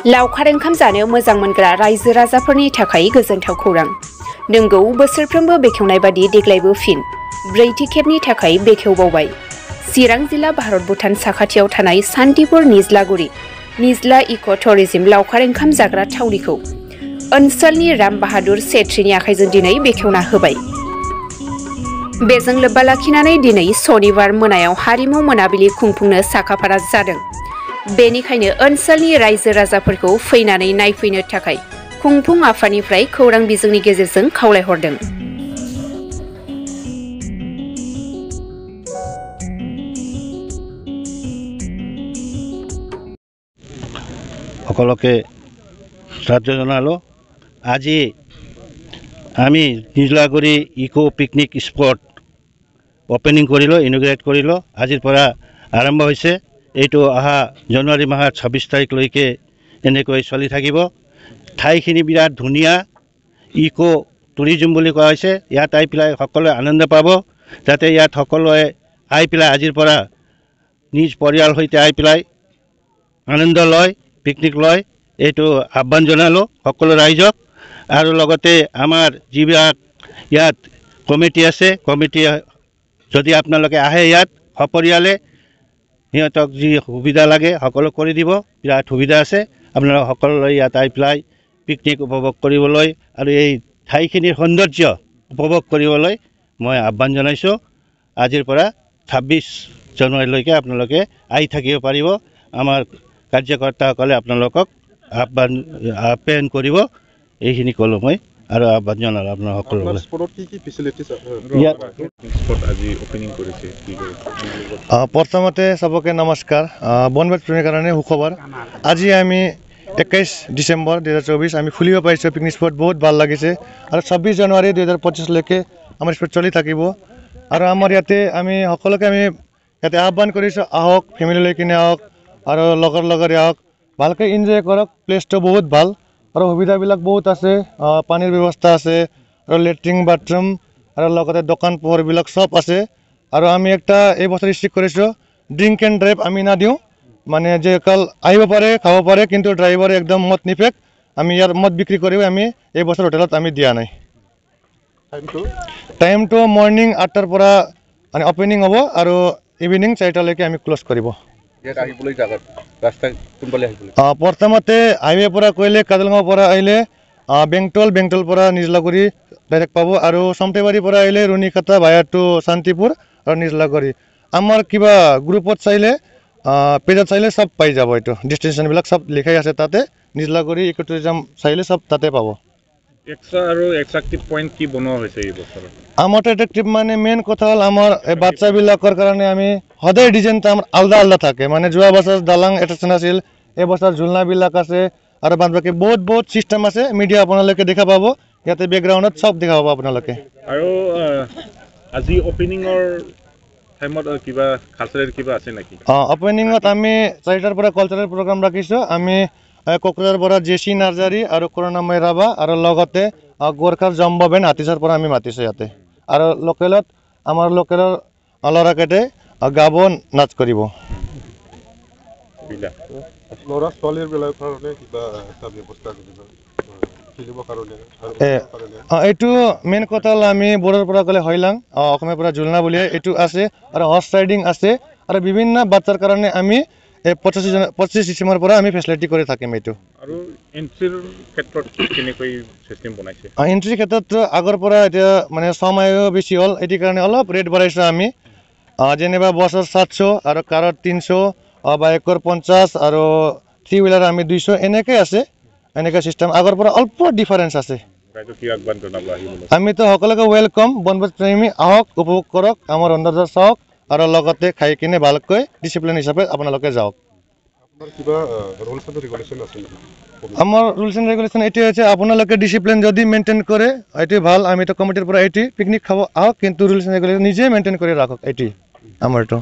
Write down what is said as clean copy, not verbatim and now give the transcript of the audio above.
लावखार ओंखाम जानो मोजां मोनग्रा रायजो राजाफोरनि थाखाय गोजोनथाव खौरां। नोंगौ, बोसोरफ्रोमबो बेखेवनाय बादि देग्लायबो फिन ब्रैथि खेबनि थाखाय बेखेवबावबाय। चिरां जिल्ला भारत भुटान साखाथियाव थानाय सान्तिपुर निज्लागुरि निज्ला इक' टुरिज्म लावखार ओंखाम जाग्रा थावनिखौ ओनसोलनि राम बाहादुर सेत्रीनि आखाइजों दिनै बेखेवना होबाय। बेजों लोब्बा लाखिनानै दिनै सनिबार मोनायाव हारिमु मोनाबिलि खुंफुंनो साखाफारा जादों। बेनिखायनो ओनसोलनि रायजो राजाफोरखौ फैनानै नायफैनो थाखाय खुंफुं आफादनिफ्राय खौरां बिजोंनि गेजेरजों खावलायहरदों। সকলকে শ্ৰদ্ধা জনালো। আজি আমি নিজ্লাগুৰি ইকো পিকনিক স্পট ওপেনিং কৰিলোঁ, ইনগ্ৰেট কৰিলোঁ। আজিৰ পৰা আৰম্ভ হৈছে। এইটো অহা জানুৱাৰী মাহৰ 26 তাৰিখলৈকে এনেকৈ চলি থাকিব। ঠাইখিনি বিৰাট ধুনীয়া, ইকো টুৰিজম বুলি কোৱা হৈছে। ইয়াত আহি পেলাই সকলোৱে আনন্দ পাব। যাতে ইয়াত সকলোৱে আহি পেলাই আজিৰ পৰা নিজ পৰিয়ালৰ সৈতে আহি পেলাই আনন্দ লয়, পিকনিক লয়, এইটো আহ্বান জনালোঁ সকলো ৰাইজক। আৰু লগতে আমাৰ যিবিলাক ইয়াত কমিটি আছে, কমিটি যদি আপোনালোকে আহে ইয়াত সপৰিয়ালে সিহঁতক যি সুবিধা লাগে সকলো কৰি দিব। বিৰাট সুবিধা আছে আপোনালোক সকলোলৈ ইয়াত আহি পেলাই পিকনিক উপভোগ কৰিবলৈ আৰু এই ঠাইখিনিৰ সৌন্দৰ্য উপভোগ কৰিবলৈ মই আহ্বান জনাইছোঁ। আজিৰ পৰা 26 জানুৱাৰীলৈকে আপোনালোকে আহি থাকিব পাৰিব। আমাৰ কাৰ্যকৰ্তাসকলে আপোনালোকক আপ্যায়ন কৰিব। এইখিনি ক'লোঁ মই আৰু আহ্বান জনালোঁ আপোনাৰ সকলোলৈ। প্ৰথমতে চবকে নমস্কাৰ। বনভোজ প্ৰেমীৰ কাৰণে সুখবৰ। আজি আমি 21 ডিচেম্বৰ 2024 আমি খুলিব পাৰিছোঁ পিকনিক স্পট। বহুত ভাল লাগিছে। আৰু 26 জানুৱাৰী 2025লৈকে আমাৰ স্পট চলি থাকিব। আৰু আমাৰ ইয়াতে আমি সকলোকে ইয়াতে আহ্বান কৰিছোঁ, আহক, ফেমিলি লৈ কিনে আহক আৰু লগৰ আহক, ভালকৈ এনজয় কৰক। প্লেচটো বহুত ভাল আৰু সুবিধাবিলাক বহুত আছে। পানীৰ ব্যৱস্থা আছে আৰু লেট্ৰিন বাথৰুম আৰু লগতে দোকান পোহাৰবিলাক চব আছে। আৰু আমি একটা এই বছৰ ষ্ট্ৰিক্ট কৰিছোঁ, ড্ৰিংক এণ্ড ড্ৰাইভ আমি নাদিওঁ। মানে যে অকল আহিব পাৰে, খাব পাৰে, কিন্তু ড্ৰাইভাৰে একদম মদ নিপেক। আমি ইয়াৰ মদ বিক্ৰী কৰিও আমি এই বছৰ হোটেলত আমি দিয়া নাই। টাইমটো মৰ্ণিং 8টাৰ পৰা মানে অপেনিং হ'ব আৰু ইভিনিং 4টালৈকে আমি ক্ল'জ কৰিব। প্ৰথমতে হাইৱে পৰা কৰিলে কাজলগাঁৱৰ পৰা আহিলে বেংটল পৰা নিজ্লাগুৰি ডাইৰেক্ট পাব। আৰু চমটেবাৰীৰ পৰা আহিলে ৰুণিখাটা ভায়া টু শান্তিপুৰ আৰু নিজ্লাগুৰি। আমাৰ কিবা গ্ৰুপত চাইলে পেজত চাইলে চব পাই যাব। এইটো ডেষ্টিনেশ্যনবিলাক চব লিখাই আছে তাতে। নিজ্লাগুৰি ইকো টুৰিজম চাইলে চব তাতে পাব। আমাৰ এট্ৰেক্টিভ মানে মেইন কথা হ'ল আমাৰ বাচ্চাবিলাকৰ কাৰণে আমি সদায় ডিজাইনটো আমাৰ আলাদা থাকে। মানে যোৱা বছৰ দালাং এট্ৰেকশ্যন আছিল, এইবছৰ ঝুলনাবিলাক আছে আৰু বাদ বাকী বহুত চিষ্টেম আছে। মিডিয়া আপোনালোকে দেখা পাব, ইয়াতে বেকগ্ৰাউণ্ডত চব দেখা পাব আপোনালোকে। আৰু আজি অপেনিঙৰ টাইমত কিবা কালচাৰেল কিবা আছে নেকি? অপেনিঙত আমি 4টাৰ পৰা কালচাৰেল প্ৰগ্ৰাম ৰাখিছোঁ। আমি কোকৰাঝাৰৰ পৰা জেচি নাৰ্জাৰী আৰু কৰোণাময় ৰাভা আৰু লগতে গোৰ্খাৰ জম্ববেন হাতীচাৰ পৰা আমি মাতিছোঁ ইয়াতে। আৰু লোকেলত আমাৰ লোকেলৰ ল'ৰাকেইটাই গাব, নাচ কৰিব। এইটো মেইন কথা হ'ল আমি বড়োৰ পৰা ক'লে হৈলাং, অসমীয়াৰ পৰা ঝুলনা বুলিয়ে এইটো আছে। আৰু হৰ্চ ৰাইডিং আছে আৰু বিভিন্ন বাচ্চাৰ কাৰণে আমি 25 ডিচেম্বৰৰ পৰা আমি ফেচিলিটি কৰি থাকিম। এইটো আৰু এন্ট্ৰিৰ ক্ষেত্ৰত কেনেকৈ চিষ্টেম বনাইছে? এন্ট্ৰিৰ ক্ষেত্ৰত আগৰ পৰা এতিয়া মানে সময়ো বেছি হ'ল, এইটো কাৰণে অলপ ৰেট বঢ়াইছোঁ আমি। যেনিবা বছৰ 700 আৰু কাৰত 300, বাইকৰ 50 আৰু 3 হুইলাৰ আমি 200 এনেকৈ আছে। এনেকৈ চিষ্টেম আগৰ পৰা অল্প ডিফাৰেঞ্চ আছে। আমিতো সকলোকে ৱেলকাম। বনভোজ প্ৰেমী আহক, উপভোগ কৰক, আমাৰ সৌন্দৰ্য চাওক আৰু লগতে খাই কিনে ভালকৈ ডিচিপ্লিন হিচাপে আপোনালোকে যাওক। আমাৰ ৰুলছ এণ্ড ৰেগুলেশ্যন এইটোৱে হৈছে, আপোনালোকে ডিচিপ্লিন যদি মেইনটেইন কৰে এইটোৱে ভাল। আমিতো কমিটিৰ পৰা এইটোৱে পিকনিক খাব আহক, কিন্তু ৰুলছ এণ্ড ৰেগুলেশ্যন নিজে মেইনটেইন কৰি ৰাখক। এইটোৱে আমাৰটো।